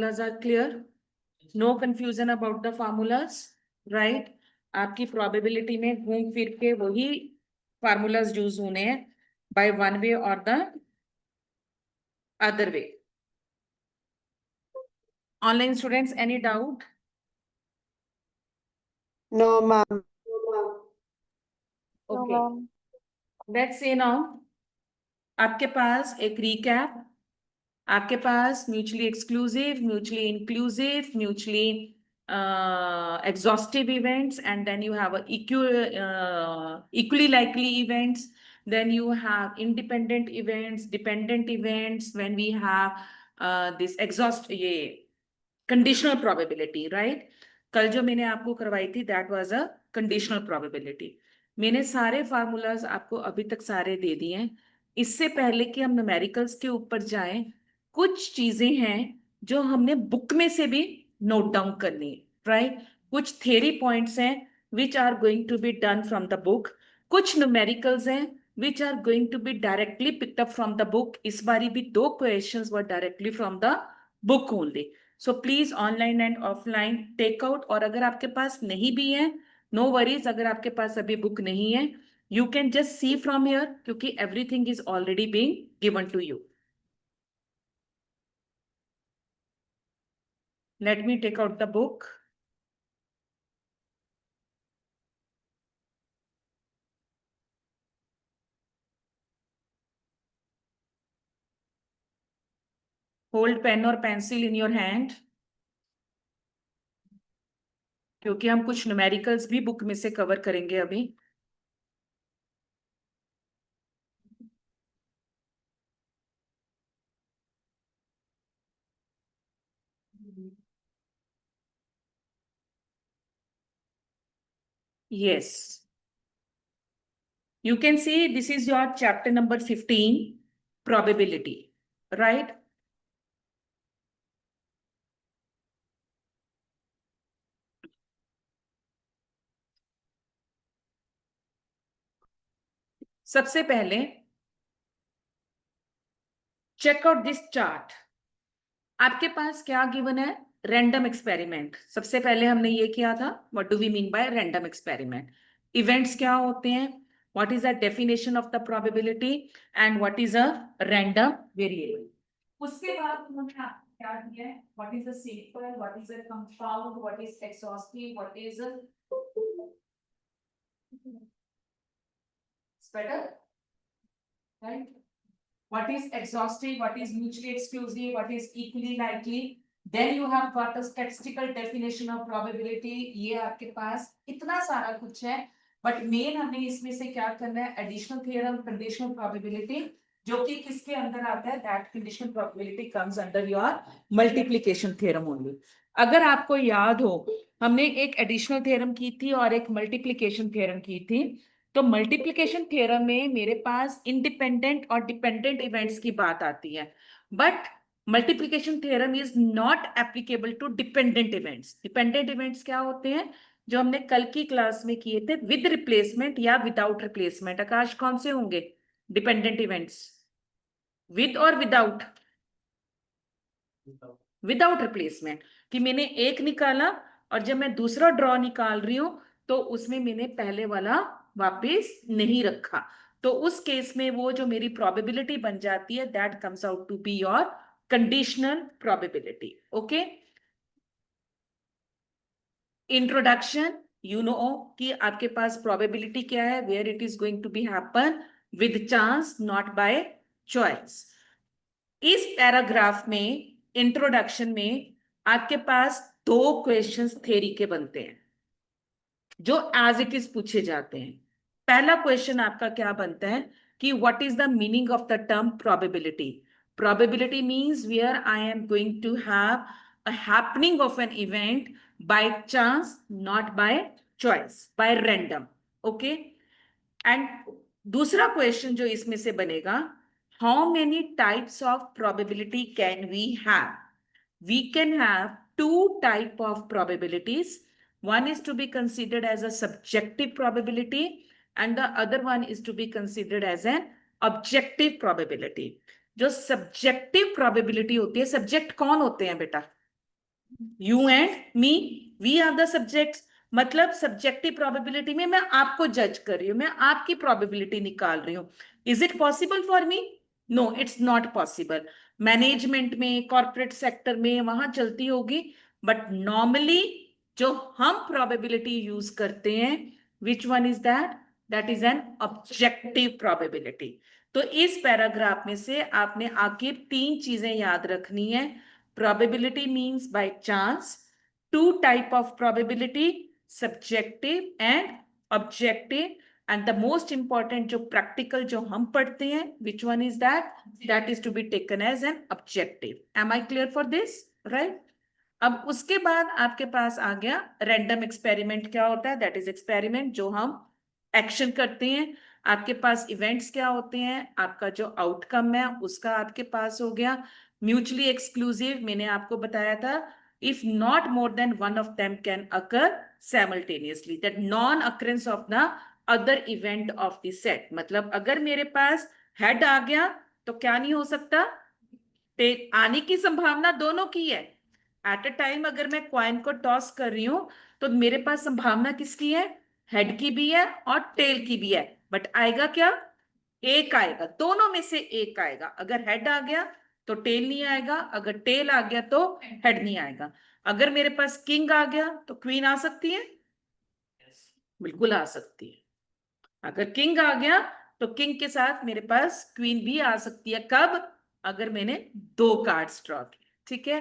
formulas are clear? No confusion about the formulas, right? आपकी probability में घूम फिर के वही formulas यूज होने हैं by one way or the other way. Online students, any doubt? No, ma'am. Okay. Let's say now, आपके पास एक recap, आपके पास mutually exclusive, mutually inclusive, mutually exhaustive events, and then you have equally likely events, then you have independent events, dependent events, when we have this ये conditional probability, right? कल जो मैंने आपको करवाई थी that was a conditional probability. मैंने सारे formulas आपको अभी तक सारे दे दिए हैं. इससे पहले कि हम न्यूमेरिकल्स के ऊपर जाएं, कुछ चीजें हैं जो हमने बुक में से भी नोट डाउन करनी है, राइट? कुछ थ्योरी पॉइंट्स हैं which are going to be done from the book, कुछ न्यूमेरिकल्स हैं which are going to be directly picked up from the book. इस बारी भी 2 questions were directly from the book only. So please online and offline take out. और अगर आपके पास नहीं भी है, नो वरीज. अगर आपके पास अभी बुक नहीं है, you can just see from here, क्योंकि everything is already being given to you. Let me take out the book. Hold pen or pencil in your hand, क्योंकि हम कुछ न्यूमेरिकल्स भी बुक में से कवर करेंगे अभी. Yes. You can see this is your chapter number 15, probability, right? सबसे पहले चेक आउट दिस चार्ट. आपके पास क्या गिवन है? Random experiment. सबसे पहले हमने ये किया था, what do we mean by random experiment. Events क्या होते हैं, what is the definition of the probability, and what is a random variable. उसके बाद उन्होंने क्या दिया है, what is a sample, what is a compound, what is exhaustive, what is better, right? What is exhaustive, what is mutually exclusive, what is equally likely. Then you have got a statistical definition of probability. ये आपके पास इतना सारा कुछ है, but main हमने इसमें से क्या करना है, एडिशनल थ्योरम, कंडीशनल प्रोबेबिलिटी, जो कि किसके अंदर आता है, that conditional probability comes under your multiplication theorem only. अगर आपको याद हो, हमने एक एडिशनल थ्योरम की थी और एक मल्टीप्लिकेशन थ्योरम की थी. तो मल्टीप्लिकेशन थ्योरम में मेरे पास इंडिपेंडेंट और डिपेंडेंट इवेंट्स की बात आती है, but multiplication theorem is not applicable to dependent events. Dependent events क्या होते हैं, जो हमने कल की क्लास में किए थे, विद रिप्लेसमेंट या विदाउट रिप्लेसमेंट. आकाश, कौन से होंगे डिपेंडेंट इवेंट्स? विद और विदाउट? Without replacement. कि मैंने एक निकाला और जब मैं दूसरा ड्रॉ निकाल रही हूं तो उसमें मैंने पहले वाला वापस नहीं रखा. तो उस केस में वो जो मेरी प्रोबेबिलिटी बन जाती है, that comes out to be your conditional probability. Okay. Introduction, you know कि आपके पास प्रोबेबिलिटी क्या है, where it is going to be happen with chance, not by choice. इस पैराग्राफ में, इंट्रोडक्शन में, आपके पास 2 क्वेश्चंस थ्योरी के बनते हैं जो एज इट इज पूछे जाते हैं. पहला क्वेश्चन आपका क्या बनता है कि what is the meaning of the term probability. Probability means where I am going to have a happening of an event by chance, not by choice, by random. Okay. And दूसरा question जो इसमें से बनेगा, how many types of probability can we have. We can have 2 type of probabilities. One is to be considered as a subjective probability and the other one is to be considered as an objective probability. जो subjective probability होती है, subject कौन होते हैं बेटा? You and me, we are the subjects. मतलब subjective probability में मैं आपको जज कर रही हूं, मैं आपकी प्रोबेबिलिटी निकाल रही हूं। Is it possible for me? No, it's not possible. Management में, कॉर्पोरेट सेक्टर में वहां चलती होगी, बट नॉर्मली जो हम प्रोबेबिलिटी यूज करते हैं, which one is that? That is an objective probability. तो इस पैराग्राफ में से आपने आखिर तीन चीजें याद रखनी है। Probability means by chance, two type of probability, subjective and objective, and the most important जो practical जो हम पढ़ते हैं, which one is that? That is to be taken as an objective. Am I clear for this? Right? अब उसके बाद आपके पास आ गया रैंडम एक्सपेरिमेंट। क्या होता है? दैट इज एक्सपेरिमेंट जो हम एक्शन करते हैं। आपके पास इवेंट्स क्या होते हैं? आपका जो आउटकम है उसका आपके पास हो गया। म्यूचुअली एक्सक्लूसिव मैंने आपको बताया था, if not more than one of them can occur simultaneously, that non occurrence of the other event of the set. मतलब अगर मेरे पास हेड आ गया तो क्या नहीं हो सकता? आने की संभावना दोनों की है। एट अ टाइम अगर मैं क्वाइन को टॉस कर रही हूं तो मेरे पास संभावना किसकी है? हेड की भी है और टेल की भी है। बट आएगा क्या? एक आएगा, दोनों में से एक आएगा। अगर हेड आ गया तो टेल नहीं आएगा, अगर टेल आ गया तो हेड नहीं आएगा। अगर मेरे पास किंग आ गया तो क्वीन आ सकती है? बिल्कुल आ सकती है। अगर किंग आ गया तो किंग के साथ मेरे पास क्वीन भी आ सकती है। कब? अगर मैंने दो कार्ड्स ड्रॉ किए। ठीक है।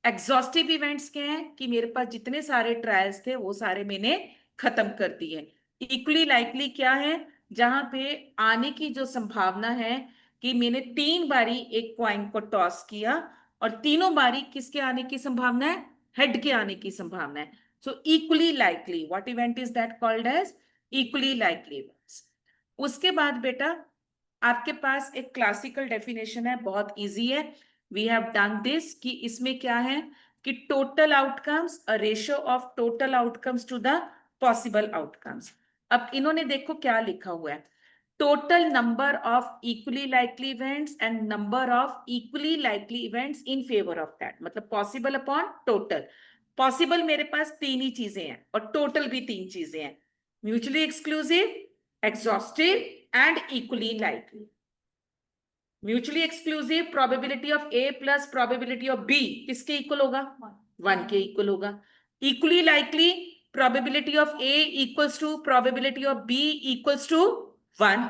एग्जॉस्टिव इवेंट्स क्या हैं कि मेरे पास जितने सारे ट्रायल्स थे वो सारे मैंने खत्म कर दिए। इक्वली लाइकली क्या है? जहां पे आने की जो संभावना है कि मैंने तीन बारी एक क्वाइन को टॉस किया और तीनों बारी किसके आने की संभावना है? हेड के आने की संभावना है। So equally likely, what event is that called as? Equally likely events. उसके बाद बेटा आपके पास एक क्लासिकल डेफिनेशन है, बहुत इजी है। वी हैव डन दिस कि इसमें क्या है कि total outcomes, a ratio of total outcomes to the possible outcomes. अब इन्होंने देखो क्या लिखा हुआ है, total number of equally likely events and number of equally likely events in favour of that. मतलब पॉसिबल अपॉन टोटल। पॉसिबल मेरे पास तीन ही चीजें हैं और टोटल भी तीन चीजें हैं, mutually exclusive, exhaustive and equally likely. Mutually exclusive probability of A plus probability of B किसके इक्वल होगा? वन के इक्वल होगा। Equally likely probability of A equals to probability of B equals to one,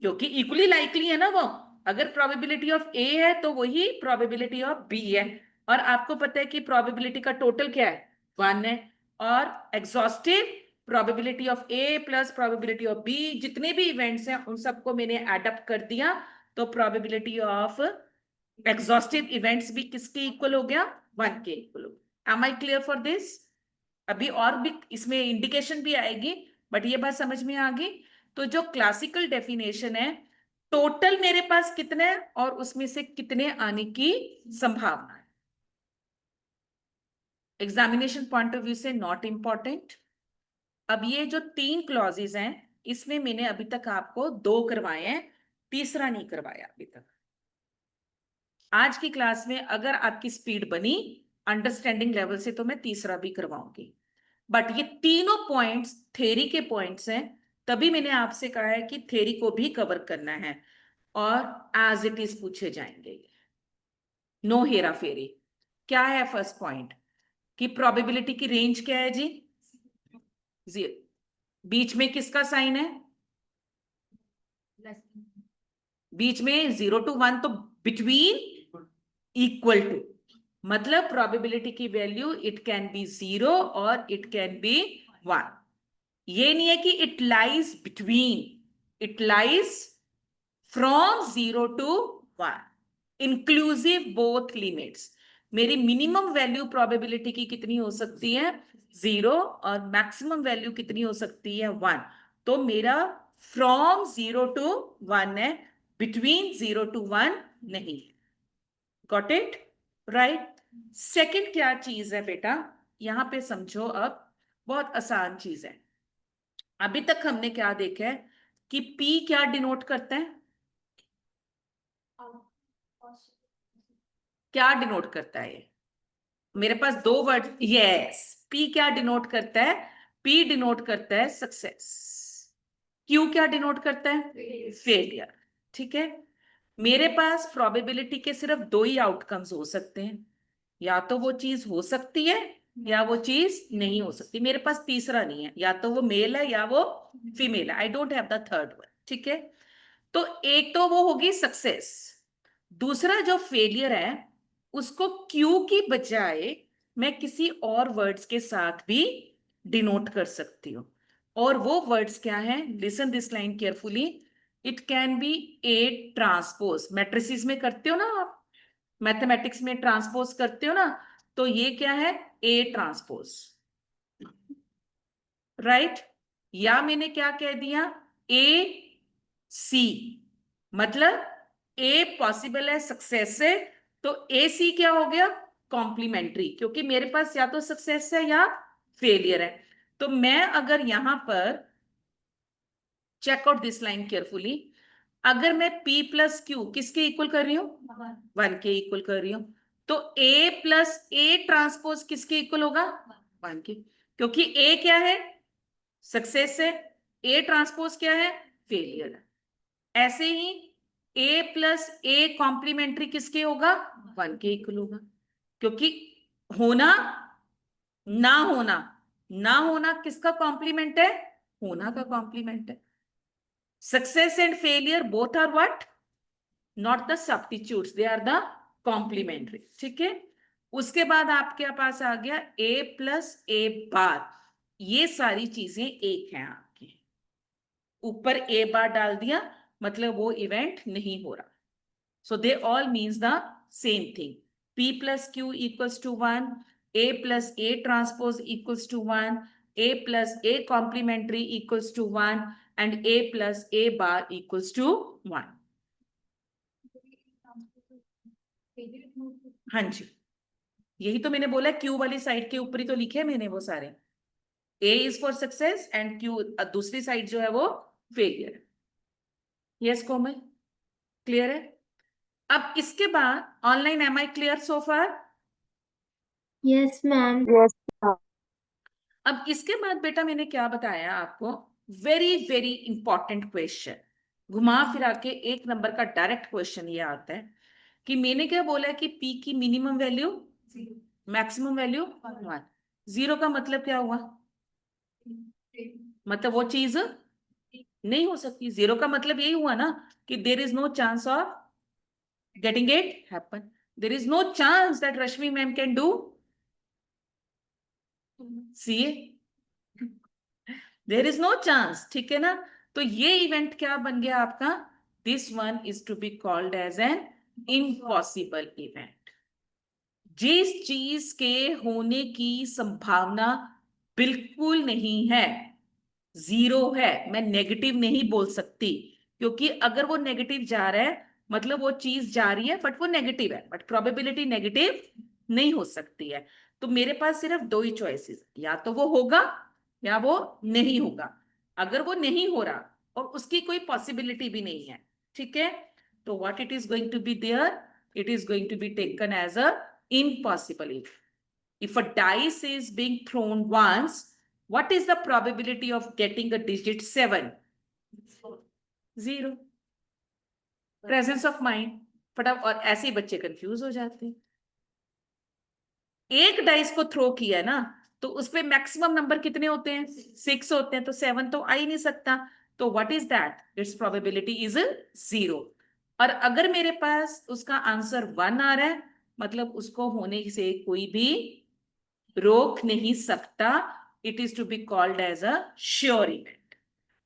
क्योंकि इक्वली लाइकली है ना वो। अगर प्रोबेबिलिटी ऑफ ए है तो वही प्रोबेबिलिटी ऑफ बी है। और आपको पता है कि प्रोबेबिलिटी का टोटल क्या है? वन है। और exhaustive probability of A plus probability of B, जितने भी इवेंट्स हैं उन सबको मैंने एडअप कर दिया, तो प्रोबेबिलिटी ऑफ एग्जॉस्टिव इवेंट्स भी किसके इक्वल हो गया? वन के इक्वल हो गया। Am I clear for this? अभी और भी इसमें इंडिकेशन भी आएगी, बट ये बात समझ में आ गई। तो जो क्लासिकल डेफिनेशन है, टोटल मेरे पास कितने हैं और उसमें से कितने आने की संभावना है। एग्जामिनेशन पॉइंट ऑफ व्यू से नॉट इंपॉर्टेंट। अब ये जो तीन क्लॉजेज हैं, इसमें मैंने अभी तक आपको दो करवाए हैं, तीसरा नहीं करवाया अभी तक। आज की क्लास में अगर आपकी स्पीड बनी अंडरस्टैंडिंग लेवल से तो मैं तीसरा भी करवाऊंगी। बट ये तीनों पॉइंट्स थ्योरी के पॉइंट्स हैं, तभी मैंने आपसे कहा है कि थ्योरी को भी कवर करना है और एज इट इज पूछे जाएंगे, नो हेरा फेरी। क्या है फर्स्ट पॉइंट कि प्रोबेबिलिटी की रेंज क्या है जी? जीरो। बीच में किसका साइन है? बीच में 0 to 1, तो बिटवीन, इक्वल टू। मतलब प्रोबेबिलिटी की वैल्यू इट कैन बी 0 और इट कैन बी 1। ये नहीं है कि it lies between, it lies from 0 to 1, inclusive both limits. मेरी मिनिमम वैल्यू प्रोबेबिलिटी की कितनी हो सकती है? 0। और मैक्सिमम वैल्यू कितनी हो सकती है? 1। तो मेरा फ्रॉम 0 to 1 है, बिटवीन 0 to 1 नहीं। Got it? राइट। सेकंड क्या चीज है बेटा, यहां पे समझो। अब बहुत आसान चीज है। अभी तक हमने क्या देखा है कि P क्या डिनोट करता है? क्या डिनोट करता है ये? मेरे पास दो वर्ड, यस, पी क्या डिनोट करता है? पी डिनोट करता है सक्सेस, क्यू क्या डिनोट करता है? फेलियर। ठीक है, मेरे पास प्रोबेबिलिटी के सिर्फ दो ही आउटकम्स हो सकते हैं, या तो वो चीज हो सकती है या वो चीज नहीं हो सकती। मेरे पास तीसरा नहीं है, या तो वो मेल है या वो फीमेल है। I don't have the third one. ठीक है, तो एक तो वो होगी सक्सेस, दूसरा जो फेलियर है उसको क्यू की बजाय मैं किसी और वर्ड्स के साथ भी डिनोट कर सकती हूँ। और वो वर्ड्स क्या है? Listen this line carefully. It can B A transpose. Matrices में करते हो ना आप, मैथमेटिक्स में ट्रांसपोज करते हो ना, तो ये क्या है? A transpose, right? या मैंने क्या कह दिया? ए सी, मतलब ए पॉसिबल है, सक्सेस है, तो ए सी क्या हो गया? कॉम्प्लीमेंट्री, क्योंकि मेरे पास या तो सक्सेस है या फेलियर है। तो मैं अगर यहां पर check out this line carefully, अगर मैं P प्लस क्यू किसके इक्वल कर रही हूं? 1 के इक्वल कर रही हूं, तो A प्लस ए ट्रांसपोज किसके इक्वल होगा? 1 के, क्योंकि A क्या है? सक्सेस है, A ट्रांसपोज क्या है? फेलियर है। ऐसे ही A प्लस ए कॉम्प्लीमेंट्री किसके होगा? 1 के इक्वल होगा, क्योंकि होना ना होना, ना होना किसका कॉम्प्लीमेंट है? होना का कॉम्प्लीमेंट है। Success and failure both are what? Not the substitutes, they are the complementary. ठीक है, उसके बाद आपके पास आ गया ए प्लस ए बार। ये सारी चीजें एक हैं आपकी, ऊपर ए बार डाल दिया मतलब वो इवेंट नहीं हो रहा। So they all means the same thing. P plus Q equals to 1, A plus A transpose equals to 1, A plus A complementary equals to 1, and A plus A bar equals to 1. हाँ जी, यही तो मैंने बोला, Q वाली side के ऊपर ही तो लिखे मैंने वो सारे। A is for success and Q दूसरी साइड जो है वो फेलियर। यस कोमल, क्लियर है? अब इसके बाद online, am I clear so far? Yes ma'am. अब इसके बाद बेटा मैंने क्या बताया आपको? वेरी वेरी इंपॉर्टेंट क्वेश्चन, घुमा फिरा के 1 नंबर का डायरेक्ट क्वेश्चन ये आता है कि मैंने क्या बोला कि पी की मिनिमम वैल्यू, मैक्सिमम वैल्यू 1। 0 का मतलब क्या हुआ? मतलब वो चीज नहीं हो सकती। 0 का मतलब यही हुआ ना कि there is no chance of getting it happen. There is no chance that Rashmi ma'am can do CA. There is no chance. ठीक है ना? तो ये इवेंट क्या बन गया आपका? This one is to be called as an impossible event. जिस चीज के होने की संभावना बिल्कुल नहीं है, 0 है, मैं नेगेटिव नहीं बोल सकती, क्योंकि अगर वो नेगेटिव जा रहा है मतलब वो चीज जा रही है बट वो नेगेटिव है, बट प्रोबेबिलिटी नेगेटिव नहीं हो सकती है। तो मेरे पास सिर्फ दो ही चॉइसेस, या तो वो होगा या वो नहीं होगा। अगर वो नहीं हो रहा और उसकी कोई पॉसिबिलिटी भी नहीं है, ठीक है, तो what it is going to be there? It is going to be taken as a impossible event. If a dice is being thrown once, what is the probability of getting a digit 7? 0. Presence of mind. फटाफट, और ऐसे ही बच्चे confuse हो जाते हैं। एक dice को throw किया ना, तो उसपे मैक्सिमम नंबर कितने होते हैं? 6 होते हैं, तो 7 तो आ ही नहीं सकता। तो what is that? It's probability is 0। और अगर मेरे पास उसका आंसर 1 आ रहा है मतलब उसको होने से कोई भी रोक नहीं सकता। It is to be called as a sure event.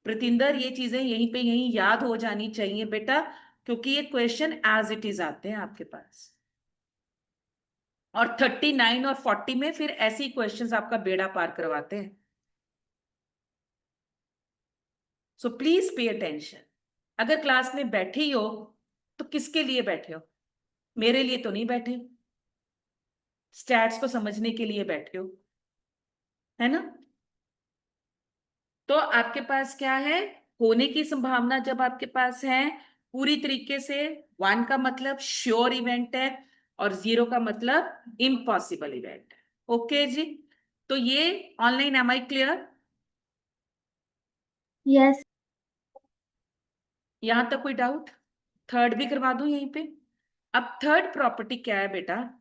Pratinder, ये चीजें यहीं पे यहीं याद हो जानी चाहिए बेटा, क्योंकि ये क्वेश्चन एज इट इज आते हैं आपके पास। और 39 और 40 में फिर ऐसी क्वेश्चंस आपका बेड़ा पार करवाते हैं। So please pay attention. अगर क्लास में बैठे ही हो तो किसके लिए बैठे हो? मेरे लिए तो नहीं बैठे, स्टैट्स को समझने के लिए बैठे हो, है ना? तो आपके पास क्या है? होने की संभावना जब आपके पास है पूरी तरीके से, 1 का मतलब श्योर इवेंट है, और 0 का मतलब इम्पॉसिबल इवेंट। ओके जी, तो ये online, am I clear? Yes. यहां तक कोई डाउट? थर्ड भी करवा दूं यहीं पे? अब थर्ड प्रॉपर्टी क्या है बेटा?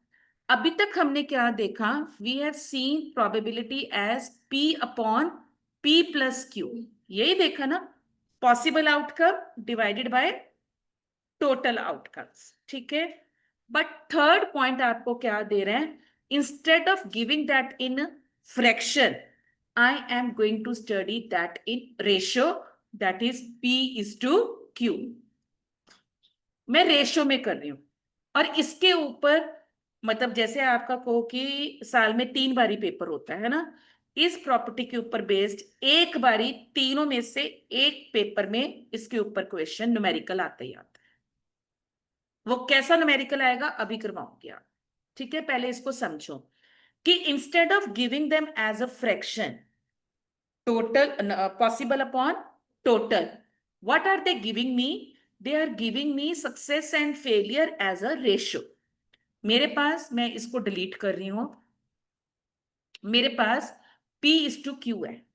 अभी तक हमने क्या देखा? We have seen probability as P upon P plus Q, यही देखा ना, possible outcome divided by total outcomes, ठीक है। बट थर्ड पॉइंट आपको क्या दे रहे हैं? Instead of giving that in fraction, I am going to study that in ratio, that is P/Q। मैं रेशियो में कर रही हूं, और इसके ऊपर मतलब जैसे आपका कहो कि साल में 3 बारी पेपर होता है ना, इस प्रॉपर्टी के ऊपर बेस्ड एक बारी तीनों में से एक पेपर में इसके ऊपर क्वेश्चन न्यूमेरिकल आता ही आता है। वो कैसा न्यूमेरिकल आएगा अभी करवाऊंगी आप, ठीक है। पहले इसको समझो कि instead of giving them as a fraction, total possible upon total, what are they giving me? They are giving me success and failure as a ratio. मेरे पास, मैं इसको डिलीट कर रही हूं, मेरे पास P/Q है।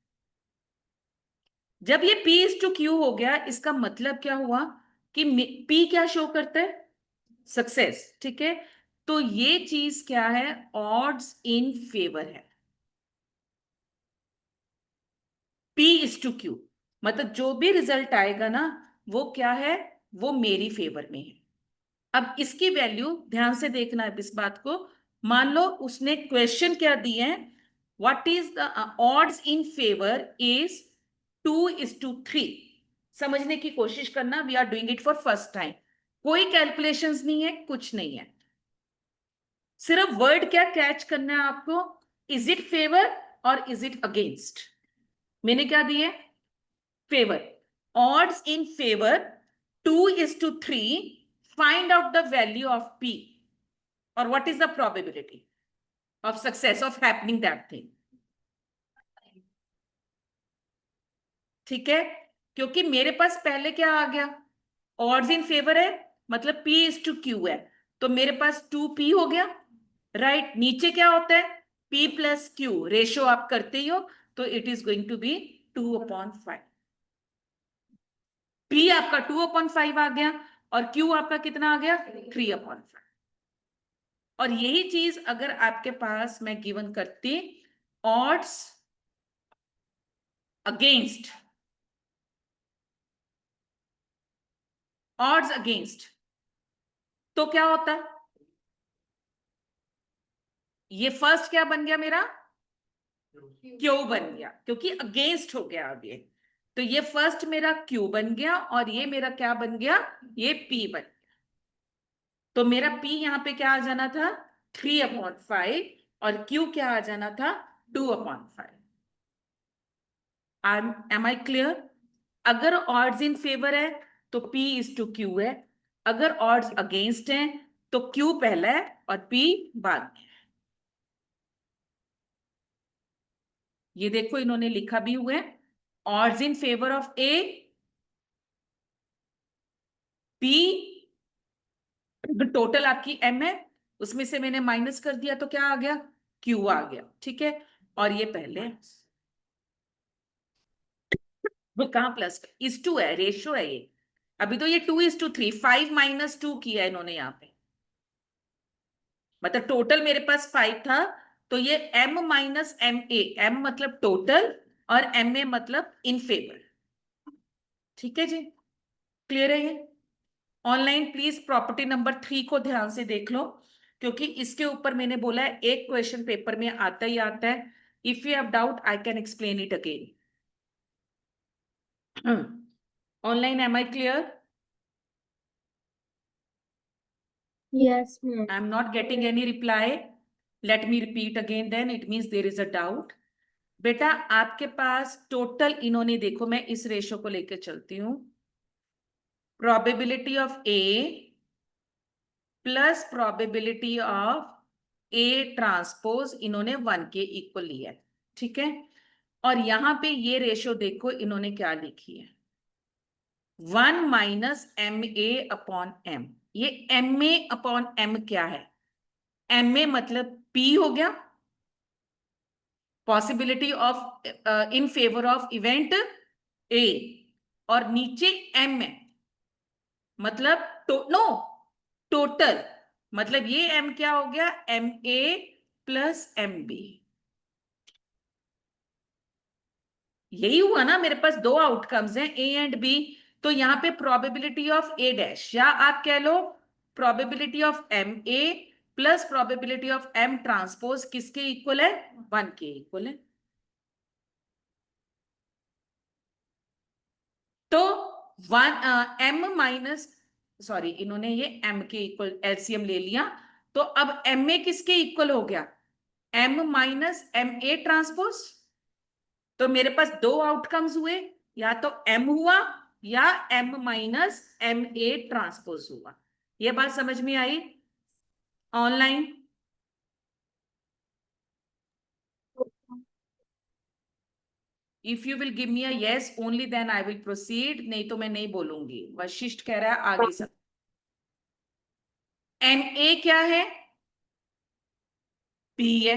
जब ये P/Q हो गया, इसका मतलब क्या हुआ कि P क्या शो करता है? सक्सेस, ठीक है। तो ये चीज क्या है? ऑड्स इन फेवर है। P/Q मतलब जो भी रिजल्ट आएगा ना, वो क्या है? वो मेरी फेवर में है। अब इसकी वैल्यू ध्यान से देखना है इस बात को। मान लो उसने क्वेश्चन क्या दिए हैं, what is the odds in favour is 2:3। समझने की कोशिश करना, we are doing it for first time, कोई कैलकुलेशंस नहीं है, कुछ नहीं है, सिर्फ वर्ड क्या कैच करना है आपको, इज इट फेवर और इज इट अगेंस्ट। मैंने क्या दिए? Favour, odds in favor 2:3, find out the value of P, or what is the probability of success of happening that thing, ठीक है। क्योंकि मेरे पास पहले क्या आ गया? odds in favor है, मतलब P/Q है, तो मेरे पास 2P हो गया, राइट। नीचे क्या होता है? P+Q, रेशियो आप करते ही हो, तो it is going to be 2/5। P आपका 2/5 आ गया, और Q आपका कितना आ गया? 3/5। और यही चीज अगर आपके पास मैं गिवन करती, ऑड्स अगेंस्ट, ऑड्स अगेंस्ट, तो क्या होता? ये फर्स्ट क्या बन गया मेरा? क्यू बन गया, क्योंकि अगेंस्ट हो गया अब ये, तो ये फर्स्ट मेरा क्यू बन गया, और ये मेरा क्या बन गया? ये पी बन गया। तो मेरा पी यहां पे क्या आ जाना था? 3/5, और क्यू क्या आ जाना था? 2/5। Am I clear? अगर ऑड्स इन फेवर है तो P/Q है, अगर ऑड्स अगेंस्ट हैं तो Q पहला है और P बाद में। ये देखो इन्होंने लिखा भी हुआ है, odds in favour of A, P, total आपकी M है, उसमें से मैंने माइनस कर दिया तो क्या आ गया? Q आ गया, ठीक है। और ये पहले वो कहां प्लस इस टू है, रेशियो है ये। अभी तो ये 2:3, 5 - 2 किया है इन्होंने यहाँ पे, मतलब टोटल मेरे पास 5 था, तो ये M - MA, M मतलब टोटल और MA मतलब इन फेवर, ठीक है जी। क्लियर है ये? ऑनलाइन प्लीज प्रॉपर्टी नंबर 3 को ध्यान से देख लो, क्योंकि इसके ऊपर मैंने बोला है एक क्वेश्चन पेपर में आता ही आता है। If you have doubt I can explain it again. Online, am I clear? Yes, ma'am. I am not getting any reply. Let me repeat again, then it means there is a doubt. बेटा आपके पास total, इन्होंने देखो, मैं इस ratio को लेकर चलती हूं, probability of A plus probability of A transpose, इन्होंने 1 के इक्वल लिया है, ठीक है। और यहां पे ये रेशो देखो इन्होंने क्या लिखी है, 1 - MA/M। ये MA/M क्या है? एम ए मतलब पी हो गया, possibility of in favour of event A, और नीचे एम है मतलब नो टोटल, मतलब ये एम क्या हो गया, M A plus M B. यही हुआ ना, मेरे पास दो आउटकम्स हैं ए एंड बी, तो यहां पे प्रोबेबिलिटी ऑफ ए डैश, या आप कह लो probability of M A plus probability of M transpose किसके इक्वल है, 1 के इक्वल है। तो 1 एम माइनस, सॉरी इन्होंने ये एम के इक्वल एलसीएम ले लिया, तो अब एम ए किसके इक्वल हो गया, M minus M A transpose. तो मेरे पास दो आउटकम्स हुए, या तो एम हुआ या M minus M A transpose हुआ। ये बात समझ में आई online? If you will give me a yes only then I will proceed, नहीं तो मैं नहीं बोलूंगी। वशिष्ठ कह रहा है आगे सब। एम ए क्या है, पी है।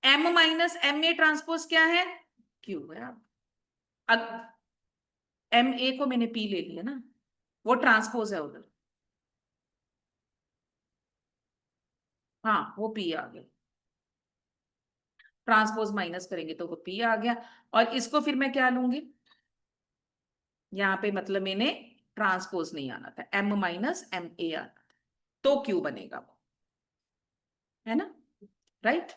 M minus M A transpose क्या है, क्यू है। अब एम ए को मैंने पी ले लिया ना, वो ट्रांसपोज है उधर, हाँ वो पी आ गया, ट्रांसपोज माइनस करेंगे तो वो पी आ गया। और इसको फिर मैं क्या लूंगी, यहां पे मतलब मैंने ट्रांसपोज नहीं आना था, एम माइनस एम ए आना था, तो क्यू बनेगा वो, है ना, राइट।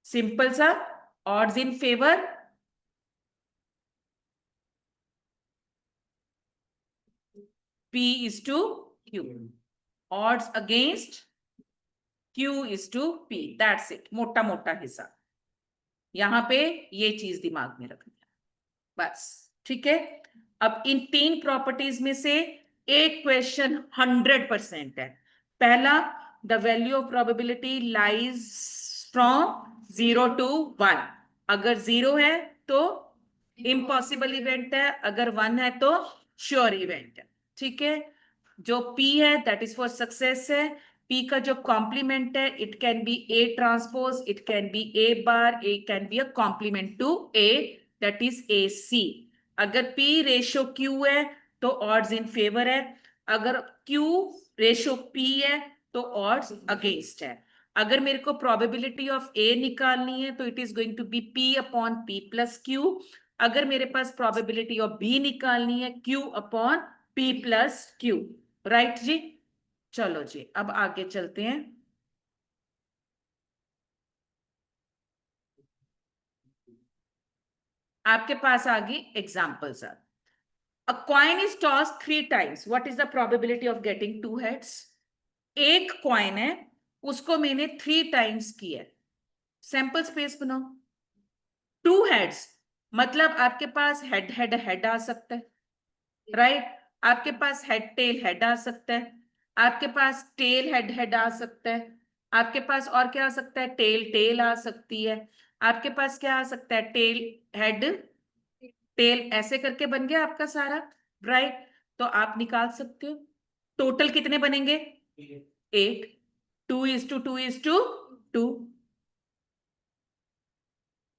सिंपल सा, odds in favour, P is to Q, odds against Q is to P, that's it, मोटा मोटा हिसाब। यहां पे ये चीज दिमाग में रखनी है बस, ठीक है। अब इन तीन प्रॉपर्टीज में से एक क्वेश्चन 100% है। पहला, the value of probability lies from 0 to 1। अगर 0 है तो इम्पॉसिबल इवेंट है, अगर 1 है तो श्योर इवेंट है, ठीक है। जो P है दैट इज फॉर सक्सेस है। P का जो कॉम्प्लीमेंट है, it can be A transpose, it can be A bar, A can be a complement to A, that is AC। अगर P रेशो Q है तो ऑड्स इन फेवर है, अगर Q ratio P है तो ऑड्स अगेंस्ट है। अगर मेरे को प्रोबेबिलिटी ऑफ A निकालनी है तो it is going to be P upon P plus Q। अगर मेरे पास प्रोबेबिलिटी ऑफ B निकालनी है, Q upon P plus Q, right जी। चलो जी अब आगे चलते हैं। आपके पास आगे examples are, a coin is tossed 3 times, what is the probability of getting 2 heads? एक कॉइन है, उसको मैंने 3 टाइम्स किया है, सैंपल स्पेस बनाओ। 2 हेड्स मतलब आपके पास हेड हेड हेड आ सकता है, राइट। आपके पास हेड टेल हेड आ सकता है, आपके पास टेल हेड हेड आ सकता है, आपके पास और क्या आ सकता है, टेल टेल आ सकती है, आपके पास क्या आ सकता है, टेल हेड टेल, ऐसे करके बन गया आपका सारा, राइट। तो आप निकाल सकते हो टोटल कितने बनेंगे, 8। 2:2:2।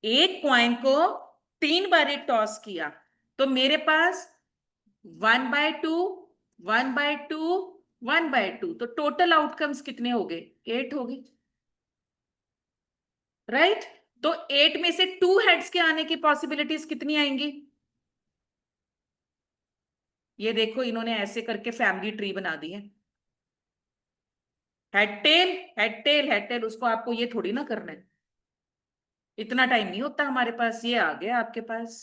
एक क्वाइन को 3 बार टॉस किया तो मेरे पास 1/2 1/2 1/2, तो टोटल आउटकम्स कितने हो गए, 8 हो गए, राइट। तो 8 में से 2 हेड्स के आने की पॉसिबिलिटीज कितनी आएंगी, ये देखो इन्होंने ऐसे करके फैमिली ट्री बना दी है, head tail head tail head tail, उसको आपको ये थोड़ी ना करना है, इतना टाइम नहीं होता हमारे पास, ये आ गया आपके पास,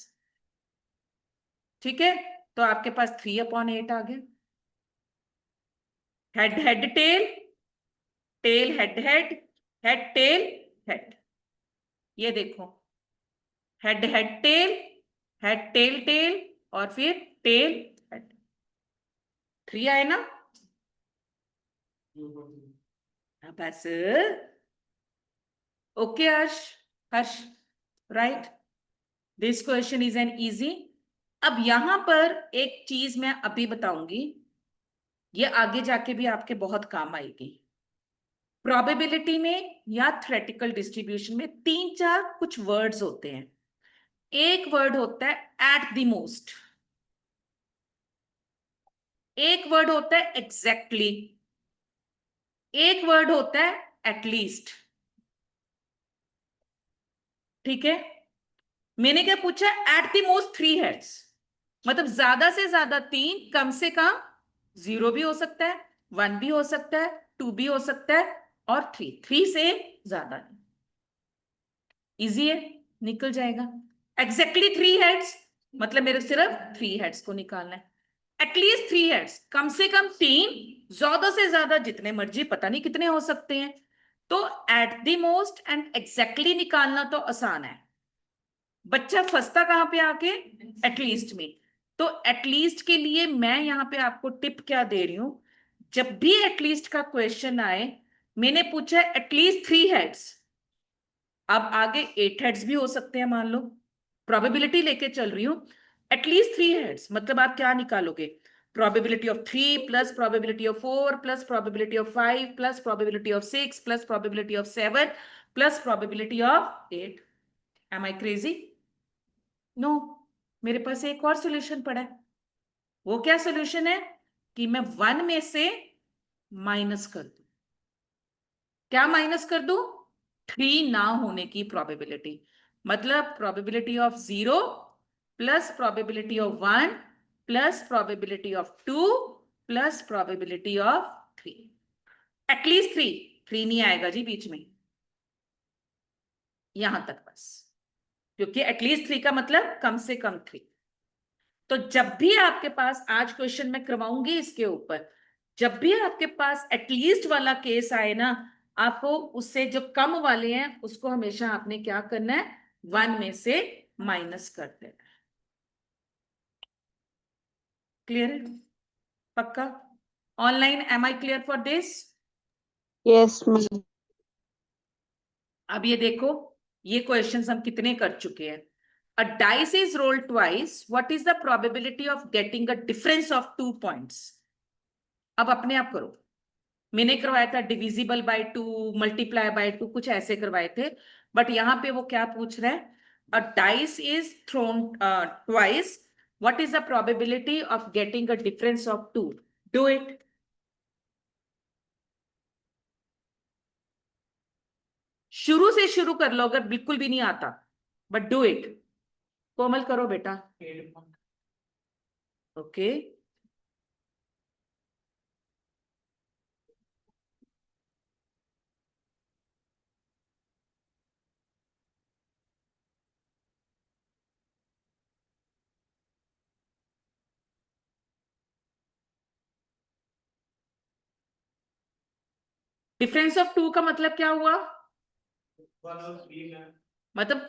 ठीक है। तो आपके पास 3/8 आ गया, head head tail tail head head head tail head, ये देखो हेड हेड टेल टेल और फिर टेल हेड, 3 आए ना। बस okay Harsh, Harsh right, this question is an easy. अब यहां पर एक चीज मैं अभी बताऊंगी, ये आगे जाके भी आपके बहुत काम आएगी। प्रोबेबिलिटी में या थ्योरेटिकल डिस्ट्रीब्यूशन में तीन चार कुछ वर्ड्स होते हैं। एक वर्ड होता है एट द मोस्ट, एक वर्ड होता है एग्जैक्टली, एक वर्ड होता है एटलीस्ट। ठीक है, मैंने क्या पूछा? एट द मोस्ट 3 हेड्स, मतलब ज्यादा से ज्यादा 3, कम से कम 0 भी हो सकता है, 1 भी हो सकता है, 2 भी हो सकता है, और 3 से ज्यादा नहीं। इजी है, निकल जाएगा। एग्जैक्टली 3 हेड्स मतलब मेरे सिर्फ 3 हेड्स को निकालना है। एटलीस्ट 3 हेड्स, कम से कम 3, ज्यादा से ज्यादा जितने मर्जी, पता नहीं कितने हो सकते हैं। तो at the most and exactly निकालना तो आसान है। बच्चा फंसता कहां पे आके? एटलीस्ट में। तो एटलीस्ट के लिए मैं यहां पे आपको टिप क्या दे रही हूं, जब भी एटलीस्ट का क्वेश्चन आए, मैंने पूछा एटलीस्ट 3 हेड्स, अब आगे 8 हेड्स भी हो सकते हैं, मान लो प्रोबेबिलिटी लेके चल रही हूं। एटलीस्ट 3 हेड्स मतलब आप क्या निकालोगे? Probability of 3 plus probability of 4 plus probability of 5 plus probability of 6 plus probability of 7 plus probability of 8। Am I crazy? No, मेरे पास एक और सोल्यूशन पड़ा है। वो क्या सोल्यूशन है? कि मैं 1 में से माइनस कर दूं। क्या माइनस कर दूं? 3 ना होने की प्रोबेबिलिटी, मतलब probability of 0 plus probability of 1 plus probability of 2 plus probability of 3। At least 3 नहीं आएगा जी बीच में, यहां तक बस, क्योंकि एटलीस्ट 3 का मतलब कम से कम 3। तो जब भी आपके पास, आज क्वेश्चन मैं करवाऊंगी इसके ऊपर, जब भी आपके पास एटलीस्ट वाला केस आए ना, आपको उससे जो कम वाले हैं उसको हमेशा आपने क्या करना है? 1 में से माइनस कर देना। क्लियर है? पक्का? Online, am I clear for this? Yes, ma'am. अब ये देखो, ये क्वेश्चंस हम कितने कर चुके हैं। अ dice is rolled twice, what is the probability of getting a difference of 2 points? अब अपने आप करो। मैंने करवाया था डिविजिबल बाय 2, मल्टीप्लाई बाय 2, कुछ ऐसे करवाए थे। बट यहां पे वो क्या पूछ रहा है? अ dice is throne twice, what is the probability of getting a difference of 2? Do it. शुरू से शुरू कर लो अगर बिल्कुल भी नहीं आता, बट डू इट। कोमल करो बेटा। ओके, डिफरेंस ऑफ 2 का मतलब क्या हुआ? मतलब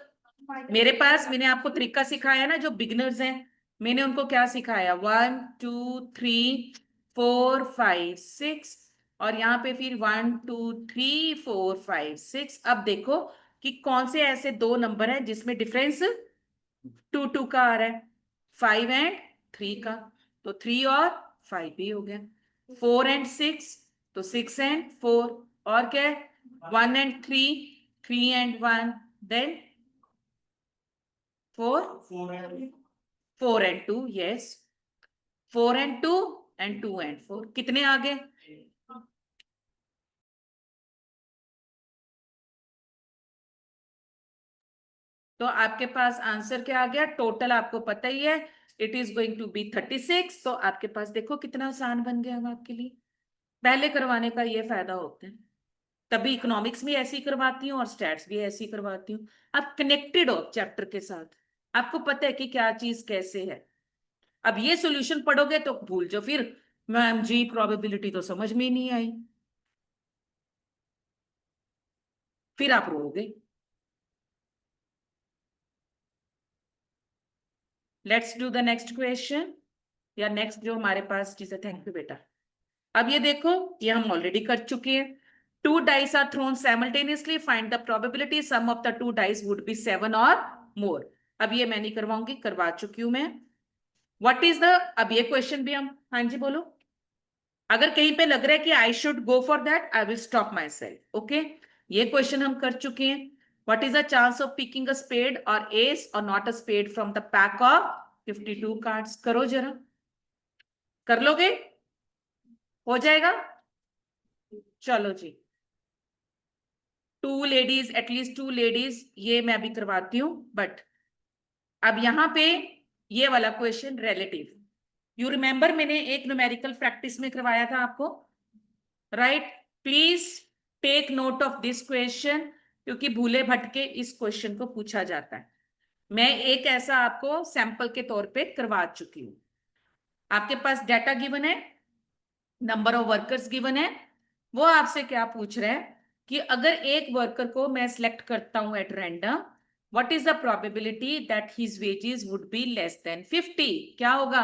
मेरे पास, मैंने आपको तरीका सिखाया ना, जो बिगिनर्स हैं मैंने उनको क्या सिखाया? 1 2 3 4 5 6, और यहाँ पे फिर 1 2 3 4 5 6। अब देखो कि कौन से ऐसे 2 नंबर हैं जिसमें डिफरेंस 2 2 का आ रहा है। 5 एंड 3 का, तो 3 और 5 भी हो गया। 4 एंड 6, तो 6 एंड 4, और क्या है? 1 and 3, 3 and 1, then 4, 4 and 2, yes, 4 and 2 and 2 and 4, कितने आ गए? तो आपके पास आंसर क्या आ गया? टोटल आपको पता ही है, it is going to be 36। तो आपके पास देखो कितना आसान बन गया अब आपके लिए। पहले करवाने का ये फायदा होता है, तभी इकोनॉमिक्स भी ऐसी करवाती हूँ और स्टैट्स भी ऐसी करवाती हूँ। आप कनेक्टेड हो चैप्टर के साथ, आपको पता है कि क्या चीज कैसे है। अब ये सॉल्यूशन पढ़ोगे तो भूल जाओ फिर, मैम जी प्रोबेबिलिटी तो समझ में ही नहीं आई, फिर आप रोओगे। Let's do the next question, या नेक्स्ट जो हमारे पास चीज है। थैंक यू बेटा। अब ये देखो, ये हम ऑलरेडी कर चुके हैं। 2 dice are thrown simultaneously, find the probability sum of the 2 dice would be 7 or more। अब ये मैं नहीं करवाऊंगी, करवा चुकी हूं मैं। व्हाट इज द, अब ये क्वेश्चन भी हम, हाँ जी बोलो। अगर कहीं पे लग रहा है कि I should go for that, I will stop myself. Okay, ये क्वेश्चन हम कर चुके हैं। What is the chance of picking a spade और एस और not a spade from the pack of 52 cards? करो जरा, कर लोगे? हो जाएगा? चलो जी, 2 लेडीज, एटलीस्ट 2 लेडीज, ये मैं भी करवाती हूं। बट अब यहां पे ये वाला क्वेश्चन रिलेटिव, यू रिमेंबर मैंने एक न्यूमेरिकल प्रैक्टिस में करवाया था आपको, right? Please take note of this question, क्योंकि भूले भटके इस क्वेश्चन को पूछा जाता है। मैं एक ऐसा आपको सैंपल के तौर पे करवा चुकी हूं। आपके पास डाटा गिवन है, नंबर ऑफ वर्कर्स गिवन है। वो आपसे क्या पूछ रहे हैं कि अगर एक वर्कर को मैं सिलेक्ट करता हूं at random, what is the probability that his wages would be less than 50? क्या होगा?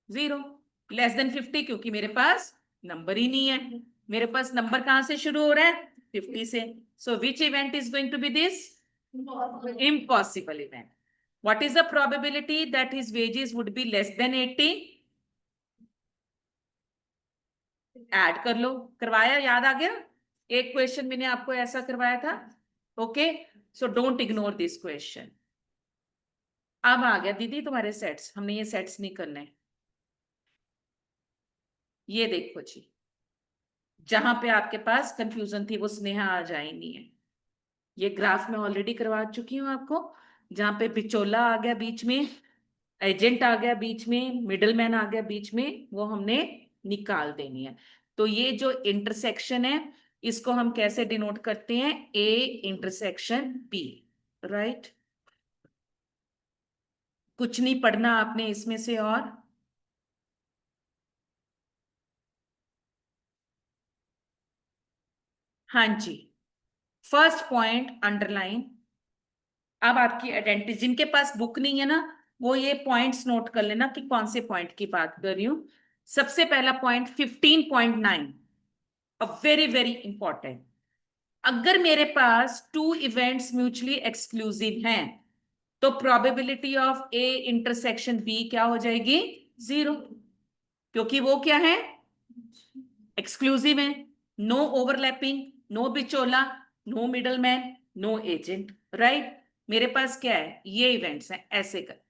0। लेस देन 50 क्योंकि मेरे पास नंबर ही नहीं है। मेरे पास नंबर कहां से शुरू हो रहा है? 50 से। So which event is going to be this? Impossible event. What is the probability that his wages would be less than 80? Add कर लो। करवाया, याद आ गया? एक क्वेश्चन मैंने आपको ऐसा करवाया था। Okay, so don't ignore this question. अब आ गया दीदी तुम्हारे सेट्स, हमने ये सेट्स नहीं करने। ये देखो जी, जहां पे आपके पास कंफ्यूजन थी वो स्नेहा आ जाए नहीं है। ये ग्राफ में ऑलरेडी करवा चुकी हूं आपको। जहां पे बिचौला आ गया बीच में, एजेंट आ गया बीच में, मिडलमैन आ गया बीच में, वो हमने निकाल देनी है। तो ये जो इंटरसेक्शन है, इसको हम कैसे डिनोट करते हैं? A intersection B, right? कुछ नहीं पढ़ना आपने इसमें से। और हाँ जी, फर्स्ट पॉइंट अंडरलाइन। अब आपकी आइडेंटिटी, जिनके पास बुक नहीं है ना, वो ये पॉइंट्स नोट कर लेना कि कौन से पॉइंट की बात कर रही हूं। सबसे पहला point 15.9, a very very important. अगर मेरे पास 2 इवेंट्स म्यूचुअली एक्सक्लूसिव हैं, तो probability of A intersection B क्या हो जाएगी? 0, क्योंकि वो क्या है? एक्सक्लूसिव है। नो ओवरलैपिंग, नो बिचोला, no middleman, no agent, right? मेरे पास क्या है? ये इवेंट्स हैं, ऐसे कर,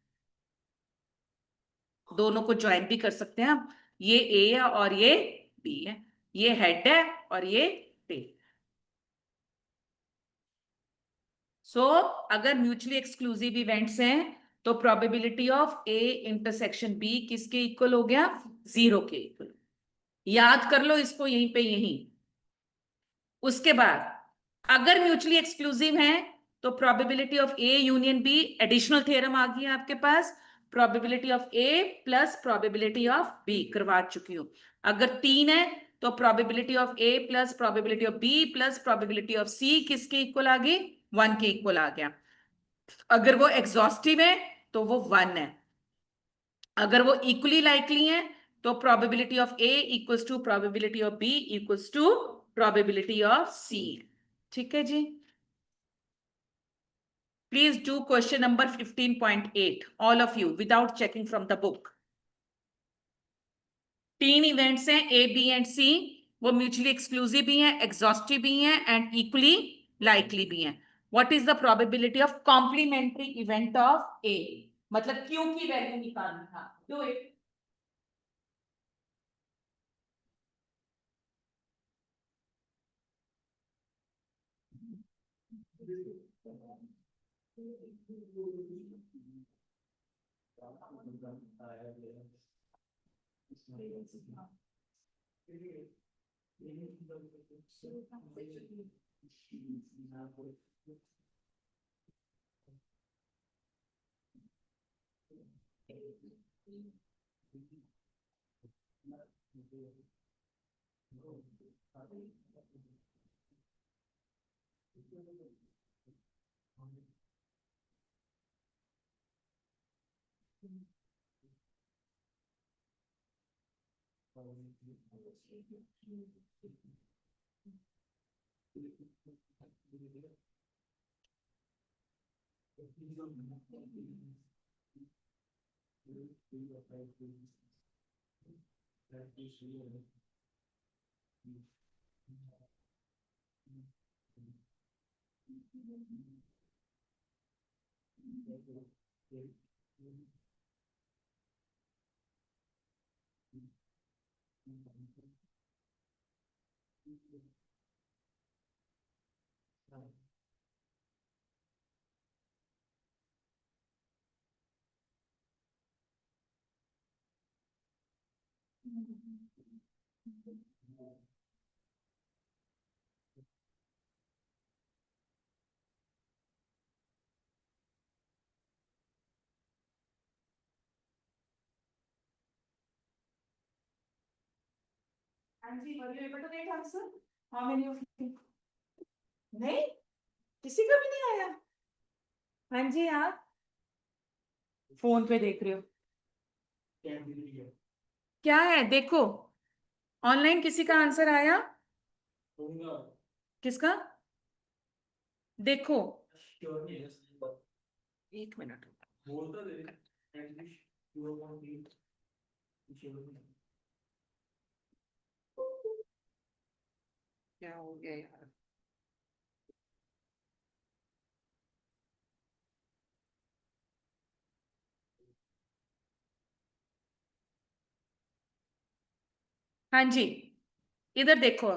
दोनों को ज्वाइन भी कर सकते हैं हम। ये ए है और ये बी है, ये हेड है और ये टेल। सो अगर म्यूचुअली एक्सक्लूसिव इवेंट्स हैं, तो probability of A intersection B किसके इक्वल हो गया? 0 के इक्वल। याद कर लो इसको यहीं पे, यहीं। उसके बाद अगर म्यूचुअली एक्सक्लूसिव हैं, तो probability of A union B, additional theorem आ गई है आपके पास। Probability of A plus probability of B करवा चुकी हूं। अगर 3 है, तो probability of A plus probability of B plus probability of C किसके इक्वल आ गई? 1 के इक्वल आ गया। अगर वो एग्जॉस्टिव है तो वो 1 है। अगर वो इक्वली लाइकली है, तो probability of A equals to probability of B equals to probability of C. ठीक है जी। Please do question number 15.8, all of you, without checking from the book. 3 events हैं ए बी एंड सी, वो mutually exclusive भी हैं, exhaustive भी हैं and equally likely भी हैं। What is the probability of complementary event of A? मतलब Q की वैल्यू निकालनी था। Do it. Angie, were you able to get answer? How many of you? नहीं, किसी का भी नहीं आया। हाँ जी, आप फोन पे देख रहे हो? क्या है देखो, ऑनलाइन किसी का आंसर आया? किसका? देखो, एक मिनट। क्या हो गया यार? हाँ जी, इधर देखो,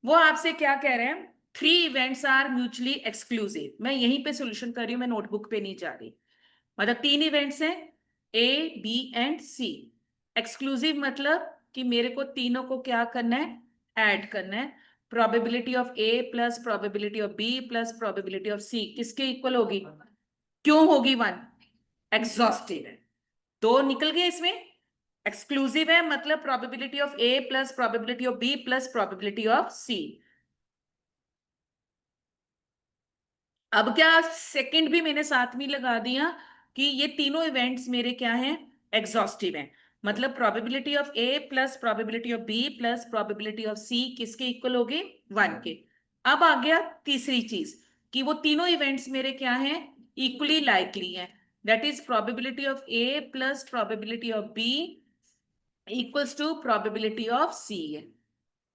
वो आपसे क्या कह रहे हैं? 3 इवेंट्स आर म्यूचुअली एक्सक्लूसिव। मैं यहीं पे सोल्यूशन कर रही हूँ, मैं नोटबुक पे नहीं जा रही। मतलब 3 इवेंट्स हैं, A, B and C. Exclusive मतलब कि मेरे को तीनों को क्या करना है? ऐड करना है। Probability of A plus probability of B plus probability of C किसके इक्वल होगी? क्यों होगी 1? एग्जॉस्टिव है। 2 निकल गए इसमें। एक्सक्लूसिव है मतलब probability of A plus probability of B plus probability of C. अब क्या, सेकंड भी मैंने साथ में लगा दिया कि ये तीनों इवेंट्स मेरे क्या हैं? एग्जॉस्टिव हैं। मतलब probability of A plus probability of B plus probability of C किसके इक्वल होगी? 1 के। अब आ गया तीसरी चीज कि वो तीनों इवेंट्स मेरे क्या हैं? इक्वली लाइकली हैं। That is probability of A plus probability of B equals to probability of C है।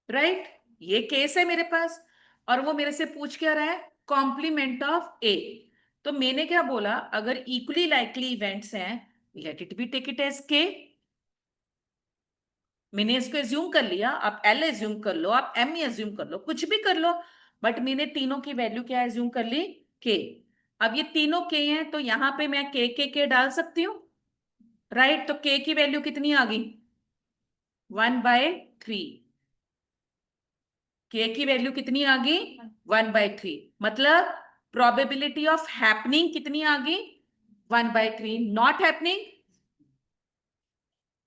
राइट, ये केस है मेरे पास। और वो मेरे से पूछ क्या रहा है? Complement of A. तो मैंने क्या बोला, अगर इक्वली लाइकली इवेंट्स हैं, let it be take it as K. मैंने इसको एज्यूम कर लिया, आप एल एज्यूम कर लो, आप एम एज्यूम कर लो, कुछ भी कर लो, बट मैंने तीनों की वैल्यू क्या एज्यूम कर ली? के। अब ये तीनों के हैं तो यहां पे मैं के डाल सकती हूँ। राइट, तो के की वैल्यू कितनी आ गई? 1/3। के की वैल्यू कितनी आ गई? 1/3। मतलब प्रोबेबिलिटी ऑफ हैपनिंग कितनी आ गई? 1/3। Not happening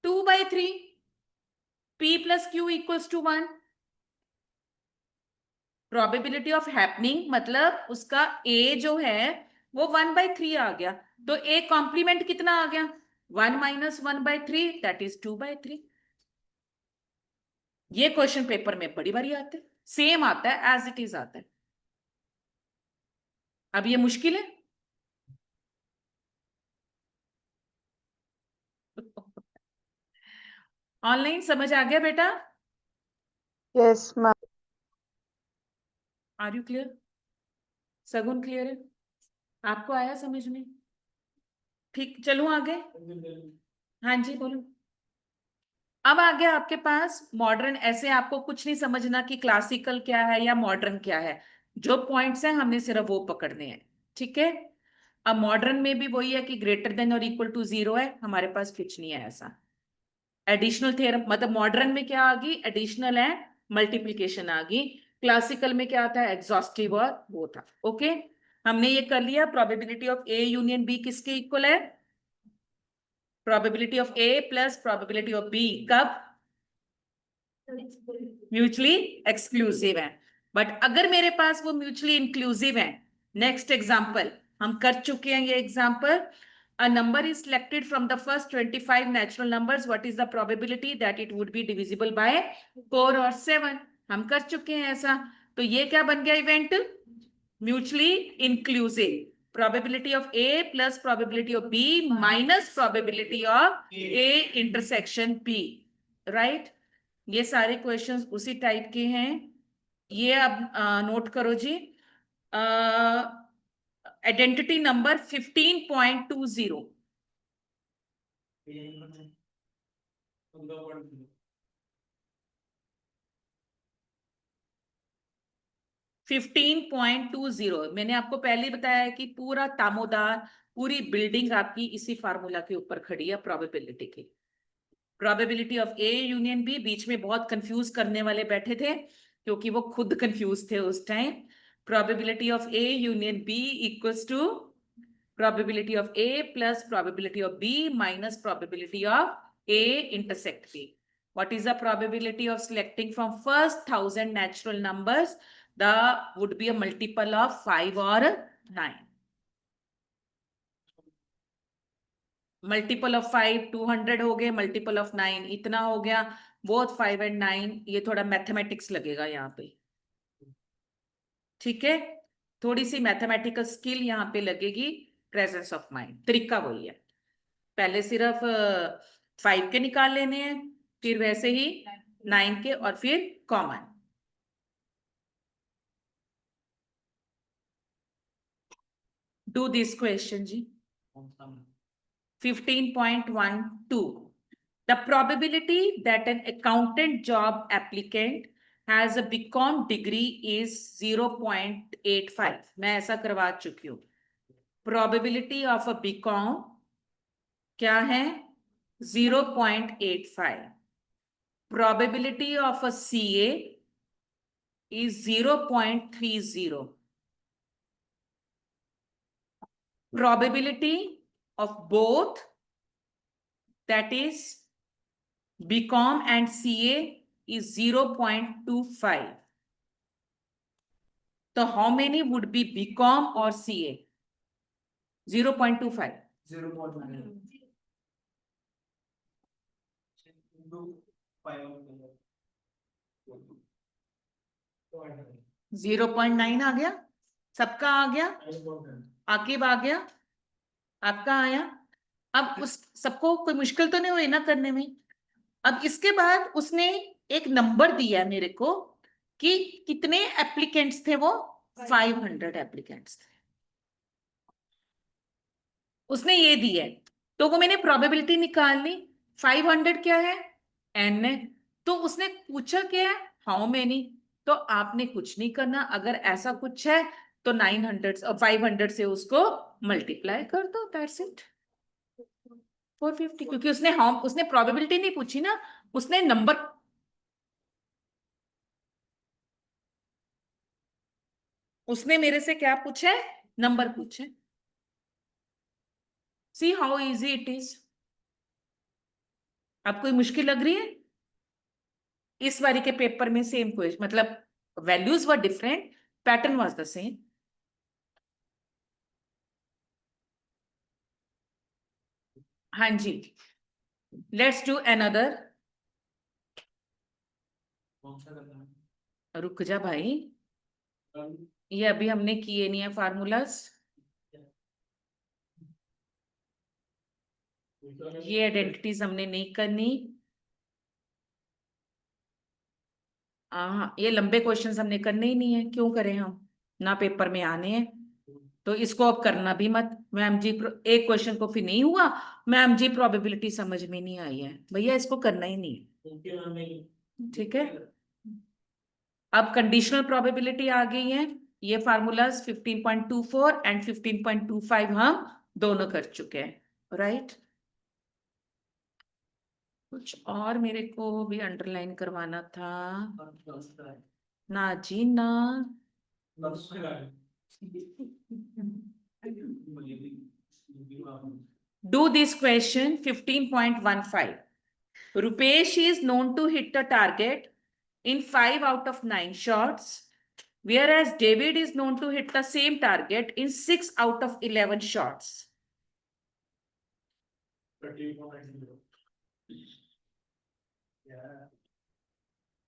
2/3। P plus Q equals to 1। Probability of happening मतलब उसका ए जो है वो 1/3 आ गया। तो ए कॉम्प्लीमेंट कितना आ गया? 1 - 1/3 दैट इज 2/3। ये क्वेश्चन पेपर में बड़ी बारी आते हैं, सेम आता है, एज इट इज आता है। अब ये मुश्किल है? ऑनलाइन समझ आ गया बेटा? Yes, ma'am. Are you clear? Sagun clear है? आपको आया समझ में? ठीक, चलूं आगे? हाँ जी, बोलो। अब आ गया आपके पास मॉडर्न। ऐसे आपको कुछ नहीं समझना कि क्लासिकल क्या है या मॉडर्न क्या है। जो पॉइंट्स हैं हमने सिर्फ वो पकड़ने हैं। ठीक है। अब मॉडर्न में भी वही है कि ग्रेटर देन और इक्वल टू 0 है, हमारे पास कुछ नहीं है ऐसा। एडिशनल थ्योरम मतलब मॉडर्न में क्या आ गई? एडिशनल है, मल्टीप्लीकेशन आ गई। क्लासिकल में क्या आता है? एग्जॉस्टिव और वो था। ओके, हमने ये कर लिया। Probability of A union B किसके इक्वल है? Probability of A plus probability of B कब? म्यूचुअली एक्सक्लूसिव है। बट अगर मेरे पास वो म्यूचुअली इंक्लूसिव है, नेक्स्ट एग्जांपल हम कर चुके हैं। ये example, a number is selected from the first 25 natural numbers, what is the probability that it would be divisible by 4 or 7? हम कर चुके हैं ऐसा। तो ये क्या बन गया event? Mutually inclusive. probability of A plus probability of B minus probability of A intersection B. Right. ये सारे क्वेश्चंस उसी टाइप के हैं। ये अब नोट करो जी। Identity number 15.20। 15.20 मैंने आपको पहले बताया है कि पूरा तामोदार, पूरी बिल्डिंग आपकी इसी फार्मूला के ऊपर खड़ी है प्रोबेबिलिटी की। Probability of A union B, बीच में बहुत कंफ्यूज करने वाले बैठे थे क्योंकि वो खुद कंफ्यूज थे उस time. Probability of A union B equals to probability of A plus probability of B minus probability of A intersect B. What is the probability of selecting from first 1000 natural numbers? The would be a multiple of 5 or 9. Multiple of 5 200 हो गए, multiple of 9 इतना हो गया। both 5 and 9, ये थोड़ा mathematics लगेगा यहाँ पे, ठीक है। थोड़ी सी मैथमेटिकल स्किल यहाँ पे लगेगी, प्रेजेंस ऑफ माइंड, तरीका वही है। पहले सिर्फ 5 के निकाल लेने हैं, फिर वैसे ही 9 के, और फिर कॉमन। डू दिस क्वेश्चन जी। 15.12 the probability that an accountant job applicant has a BCom degree is 0.85। मैं ऐसा करवा चुकी हूँ। probability of a BCom क्या है? 0.85। probability of a CA is 0.30। probability of both, that is BCom and CA, is 0.25। So how many would be BCom or CA? 0.25। 0.9 आ गया, सबका आ गया, आकिब आ गया, आपका आया। अब उस सबको कोई मुश्किल तो नहीं हुई ना करने में। अब इसके बाद उसने एक नंबर दिया मेरे को कि कितने एप्लीकेंट्स थे, वो 500 एप्लीकेंट्स थे, उसने ये दिया है। तो वो मैंने प्रोबेबिलिटी निकाल ली। 500 क्या है? एन है। तो उसने पूछा क्या है? How many. तो आपने कुछ नहीं करना, अगर ऐसा कुछ है तो 900 और 500 से उसको मल्टीप्लाई कर दो, दैट्स इट। 450, क्योंकि उसने प्रोबेबिलिटी नहीं पूछी ना, उसने नंबर, उसने मेरे से क्या पूछा है? नंबर पूछे। See how easy it is. आपको कोई मुश्किल लग रही है? इस बारी के पेपर में सेम क्वेश्चन, मतलब values were different, pattern was the same. हाँ जी, लेट्स डू अनदर। रुक जा भाई, ये अभी हमने किए नहीं है फार्मूलाज, ये आइडेंटिटीज हमने नहीं करनी। हाँ, ये लंबे क्वेश्चंस हमने करने ही नहीं है, क्यों करें हम, ना पेपर में आने हैं। तो इसको अब करना भी मत। मैम जी एक क्वेश्चन को फिर नहीं हुआ, मैम जी प्रोबेबिलिटी समझ में नहीं आई है, भैया इसको करना ही नहीं, ठीक है। अब कंडीशनल प्रोबेबिलिटी आ गई है। ये फार्मूलाज 15.24 एंड 15.25 हम दोनों कर चुके हैं, राइट। कुछ और मेरे को भी अंडरलाइन करवाना था ना जी ना। Do this question 15.15। Rupesh is known to hit the target in 5 out of 9 shots, whereas David is known to hit the same target in 6 out of 11 shots.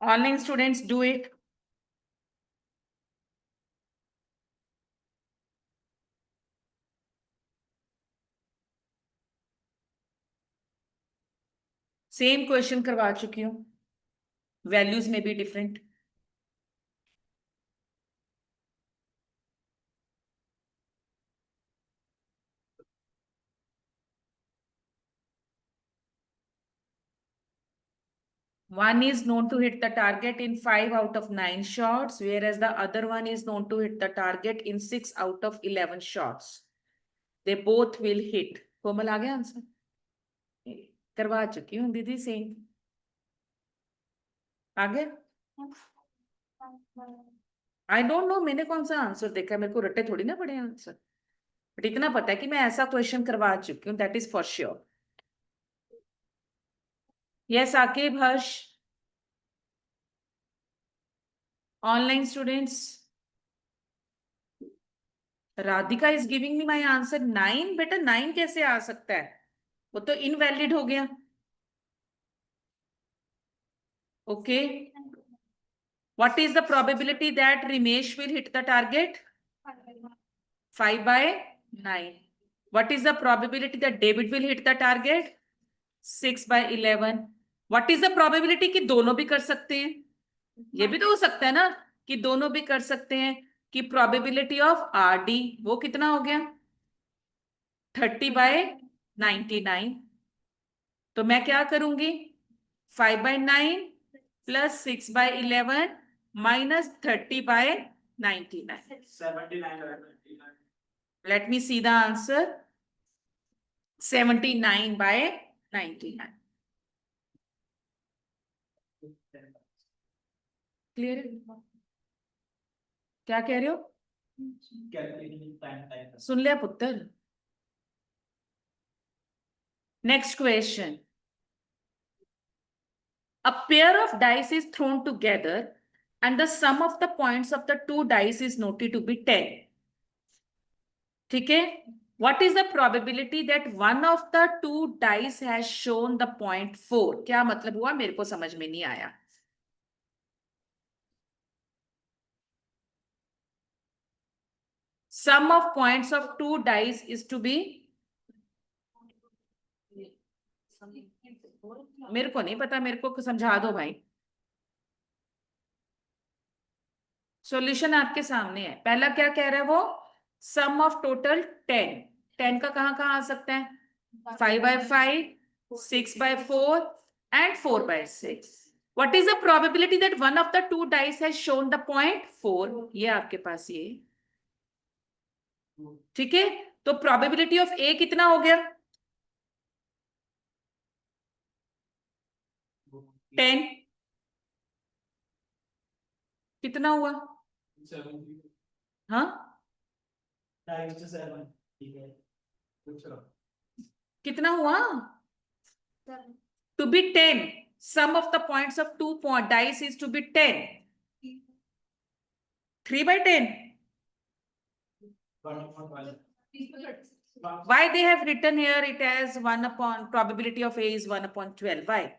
Online students, do it. Same question करवा चुकी हूँ, values में भी different. One is known to hit the target in 5 out of 9 shots, whereas the other one is known to hit the target in 6 out of 11 shots. They both will hit. कोमल आ गया answer? करवा चुकी हूँ दीदी, same आ गया। I don't know मैंने कौन सा answer देखा, मेरे को रट्टे थोड़ी ना पड़े आंसर, बट इतना पता है कि मैं ऐसा क्वेश्चन करवा चुकी हूँ, that is for sure. Yes Aqib, Harsh, online students. Radhika is giving me my answer 9। बेटा 9 कैसे आ सकता है, वो तो इनवैलिड हो गया। Okay, what is the probability that Rimesh will hit the target? 5/9. What is the probability that David will hit the target? 6/11. What is the probability कि दोनों भी कर सकते हैं? ये भी तो हो सकता है ना कि दोनों भी कर सकते हैं, कि probability of RD वो कितना हो गया? 30/99. तो मैं क्या करूंगी? 5/9 plus 6/11 minus 30/99. 79. Let me see the answer. 79/99. Clear है? क्या कह रहे हो? सुन लिया पुत्र? Next question. A pair of dice is thrown together and the sum of the points of the two dice is noted to be 10. ठीक है? What is the probability that one of the two dice has shown the point 4? क्या मतलब हुआ, मेरे को समझ में नहीं आया। Sum of points of two dice is to be, मेरे को नहीं पता, मेरे को समझा दो भाई। सॉल्यूशन आपके सामने है। पहला क्या कह रहा है वो? सम ऑफ टोटल 10। 10 का कहाँ आ सकता है? 5/5, 6/4 and 4/6. What is the probability that one of the two dice has shown the point 4? ये आपके पास ये, ठीक है? तो probability of A कितना हो गया? 10। कितना हुआ? हाँ, कितना हुआ? To be 10. Sum of the points of two dice is to be 10. 3/10. Why they have written here it as 1 upon, probability of A is 1/12? Why?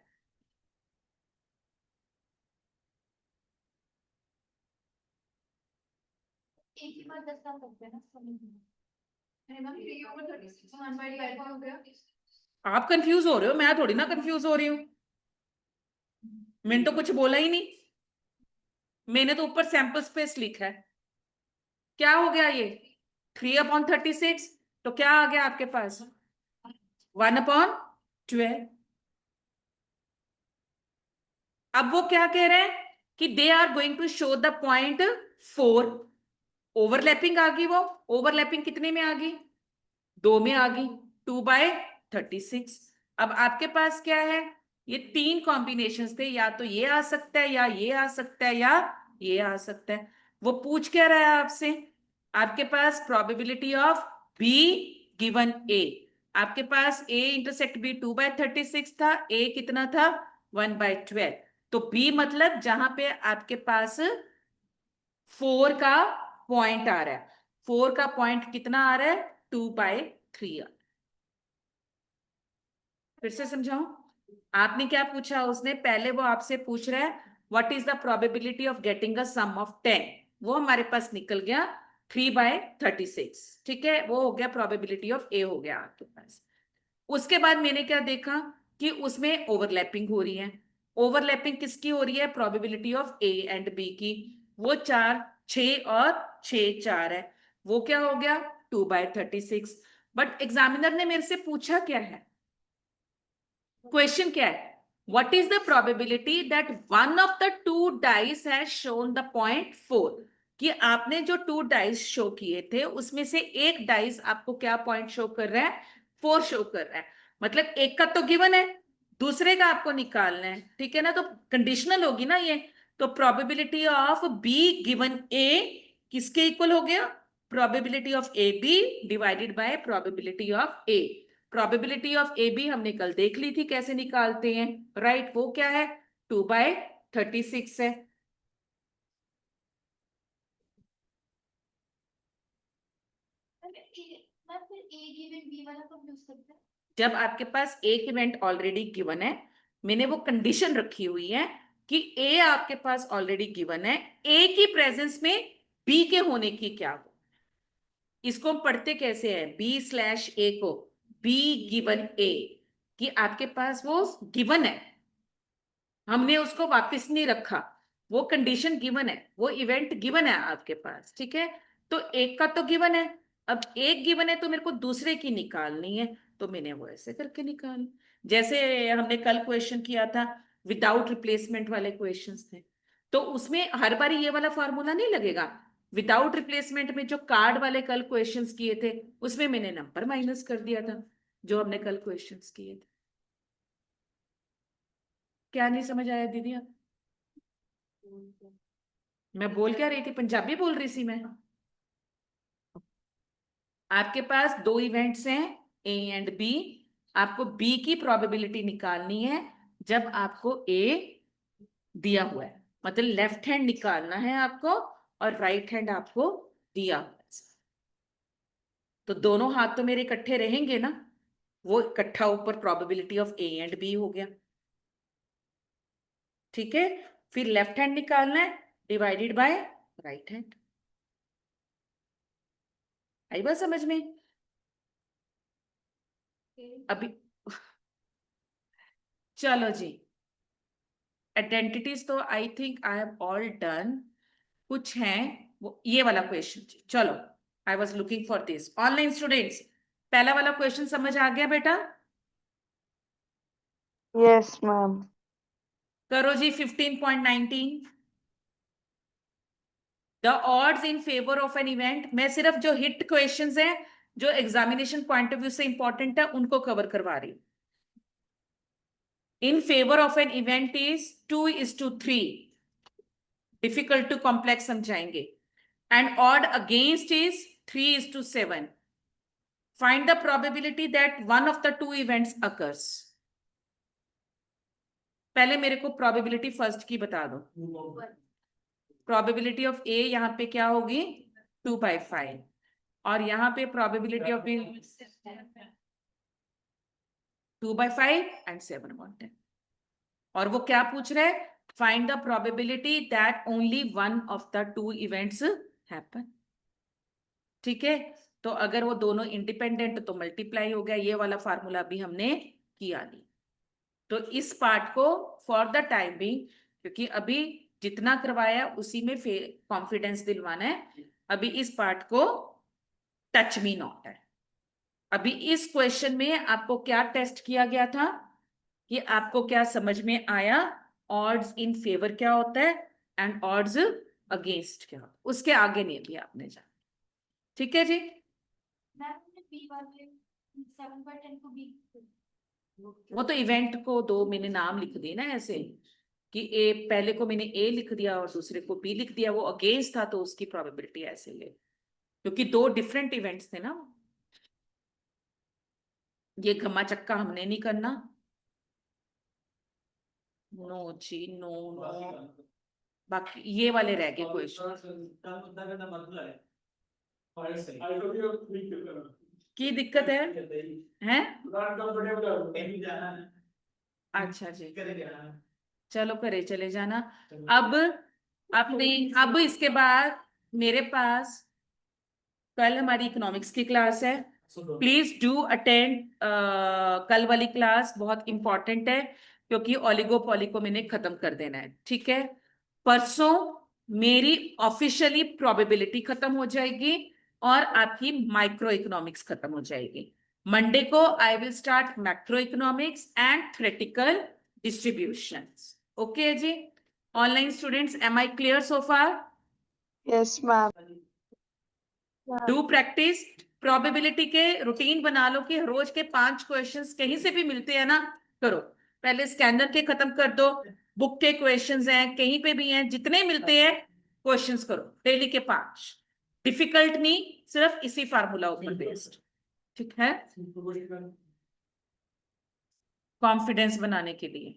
आप कंफ्यूज हो रहे हो, मैं थोड़ी ना कंफ्यूज हो रही हूँ। मैंने तो कुछ बोला ही नहीं, मैंने तो ऊपर सैंपल स्पेस लिखा है। क्या हो गया ये? 3/36। तो क्या आ गया आपके पास? 1/12। अब वो क्या कह रहे हैं कि they are going to show the point 4। Overlapping आ गई, वो ओवरलैपिंग कितने में आ गई? 2 में आ गई, 2/36। अब आपके पास क्या है? ये 3 कॉम्बिनेशंस थे, या तो ये आ सकता है, या ये आ सकता है, या ये आ सकता है। वो पूछ क्या रहा है आपसे? आपके पास प्रोबेबिलिटी ऑफ बी गिवन ए, आपके पास ए इंटरसेक्ट बी 2/36 था, ए कितना था? 1/12। तो बी मतलब जहां पे आपके पास 4 का पॉइंट आ रहा है, 4 का पॉइंट कितना आ रहा है? 2/3। फिर से समझाऊं? आपने क्या पूछा? उसने पहले वो आपसे पूछ रहा है what is the probability of getting a sum of 10। वो हमारे पास निकल गया 3/36। ठीक है, वो हो गया प्रोबेबिलिटी ऑफ ए, हो गया आपके पास। उसके बाद मैंने क्या देखा? कि उसमें ओवरलैपिंग हो रही है। ओवरलैपिंग किसकी हो रही है? Probability of A and B की। वो 4 6 और 6 4 है, वो क्या हो गया? 2/36। बट एग्जामिनर ने मेरे से पूछा क्या है, क्वेश्चन क्या है? What is the probability that one of the to dice has shown the point 4, कि आपने जो 2 डाइस शो किए थे उसमें से एक डाइस आपको क्या पॉइंट शो कर रहा है? 4 शो कर रहा है। मतलब एक का तो गिवन है, दूसरे का आपको निकालना है, ठीक है ना? तो कंडीशनल होगी ना ये। तो probability of B given A किसके इक्वल हो गया? Probability of A B divided by probability of A. Probability of A B हमने कल देख ली थी कैसे निकालते हैं, राइट? वो क्या है? 2/36 है। जब आपके पास एक इवेंट ऑलरेडी गिवन है, मैंने वो कंडीशन रखी हुई है कि ए आपके पास ऑलरेडी गिवन है, ए की प्रेजेंस में बी के होने की क्या हो। इसको हम पढ़ते कैसे हैं? बी स्लैश ए को बी गिवन ए, कि आपके पास वो गिवन है, हमने उसको वापस नहीं रखा, वो कंडीशन गिवन है, वो इवेंट गिवन है आपके पास, ठीक है? तो एक का तो गिवन है, अब एक गिवन है तो मेरे को दूसरे की निकालनी है, तो मैंने वो ऐसे करके निकाल, जैसे हमने कल क्वेश्चन किया था विदाउट रिप्लेसमेंट वाले क्वेश्चंस थे, तो उसमें हर बार ये वाला फॉर्मूला नहीं लगेगा। विदाउट रिप्लेसमेंट में जो कार्ड वाले कल क्वेश्चंस किए थे उसमें मैंने नंबर माइनस कर दिया था, जो हमने कल क्वेश्चंस किए थे। क्या नहीं समझ आया दीदी आप? मैं बोल क्या रही थी? पंजाबी बोल रही थी मैं। आपके पास दो इवेंट्स हैं ए एंड बी, आपको बी की प्रोबेबिलिटी निकालनी है जब आपको ए दिया हुआ है, मतलब लेफ्ट हैंड निकालना है आपको और राइट हैंड आपको दिया हुआ है। तो दोनों हाथ तो मेरे इकट्ठे रहेंगे ना, वो इकट्ठा ऊपर probability of A and B हो गया, ठीक है? फिर लेफ्ट हैंड निकालना है डिवाइडेड बाय राइट हैंड। आई बात समझ में? अभी चलो जी, आइडेंटिटीज तो I think I have all done. कुछ हैं वो ये वाला क्वेश्चन, चलो I was looking for this. Online students, पहला वाला क्वेश्चन समझ आ गया बेटा? Yes, ma'am. करो जी 15.19। The odds in favour of an event, मैं सिर्फ जो हिट क्वेश्चंस हैं जो एग्जामिनेशन पॉइंट ऑफ व्यू से इंपॉर्टेंट है उनको कवर करवा रही हूं। In favour of an event is 2:3, difficult to complex समझाएंगे। And odd against is 3:7। Find the probability that one of the two events occurs. पहले मेरे को प्रोबेबिलिटी फर्स्ट की बता दो। प्रोबेबिलिटी ऑफ ए यहाँ पे क्या होगी? 2/5, और यहाँ पे प्रोबेबिलिटी ऑफ बी 2/5 एंड 7/10। और वो क्या पूछ रहे हैं? Find the probability that only one of the two events happen, ठीक है? तो अगर वो दोनों इंडिपेंडेंट तो मल्टीप्लाई हो गया, ये वाला फार्मूला भी हमने किया नहीं। तो इस पार्ट को फॉर द टाइम बिंग, क्योंकि अभी जितना करवाया उसी में कॉन्फिडेंस दिलवाना है, अभी इस पार्ट को टच मी नॉट है। अभी इस क्वेश्चन में आपको क्या टेस्ट किया गया था कि आपको क्या समझ में आया, ऑड्स इन फेवर क्या होता है एंड ऑड्स अगेंस्ट क्या होता है, उसके आगे नहीं भी आपने जाना, ठीक है जी? वो तो इवेंट को दो मैंने नाम लिख दिए ना ऐसे, कि ए पहले को मैंने ए लिख दिया और दूसरे को बी लिख दिया, वो अगेंस्ट था तो उसकी प्रोबेबिलिटी ऐसे ले, क्योंकि दो डिफरेंट इवेंट्स थे ना। ये घमा चक्का हमने नहीं करना, नो जी नो नो। बाकी ये वाले रह गए क्वेश्चन। की दिक्कत है? अच्छा जी, चलो करे चले जाना। अब अपने अब इसके बाद मेरे पास कल हमारी इकोनॉमिक्स की क्लास है, प्लीज डू अटेंड कल वाली क्लास बहुत इंपॉर्टेंट है, क्योंकि ओलिगोपॉली को मैंने खत्म कर देना है, ठीक है। परसों मेरी ऑफिशियली प्रोबेबिलिटी खत्म हो जाएगी और आपकी माइक्रो इकोनॉमिक्स खत्म हो जाएगी। मंडे को I will start macro economics and theoretical distributions. Okay जी, online students, am I clear so far? Yes, ma'am. Do practice. Probability के रूटीन बना लो कि रोज के 5 क्वेश्चंस कहीं से भी मिलते हैं ना, करो। पहले स्कैनर के खत्म कर दो, बुक के क्वेश्चंस हैं कहीं पे भी हैं, जितने मिलते हैं क्वेश्चंस करो डेली के 5। डिफिकल्ट नहीं, सिर्फ इसी फार्मूला ऊपर बेस्ड, ठीक है, कॉन्फिडेंस बनाने के लिए।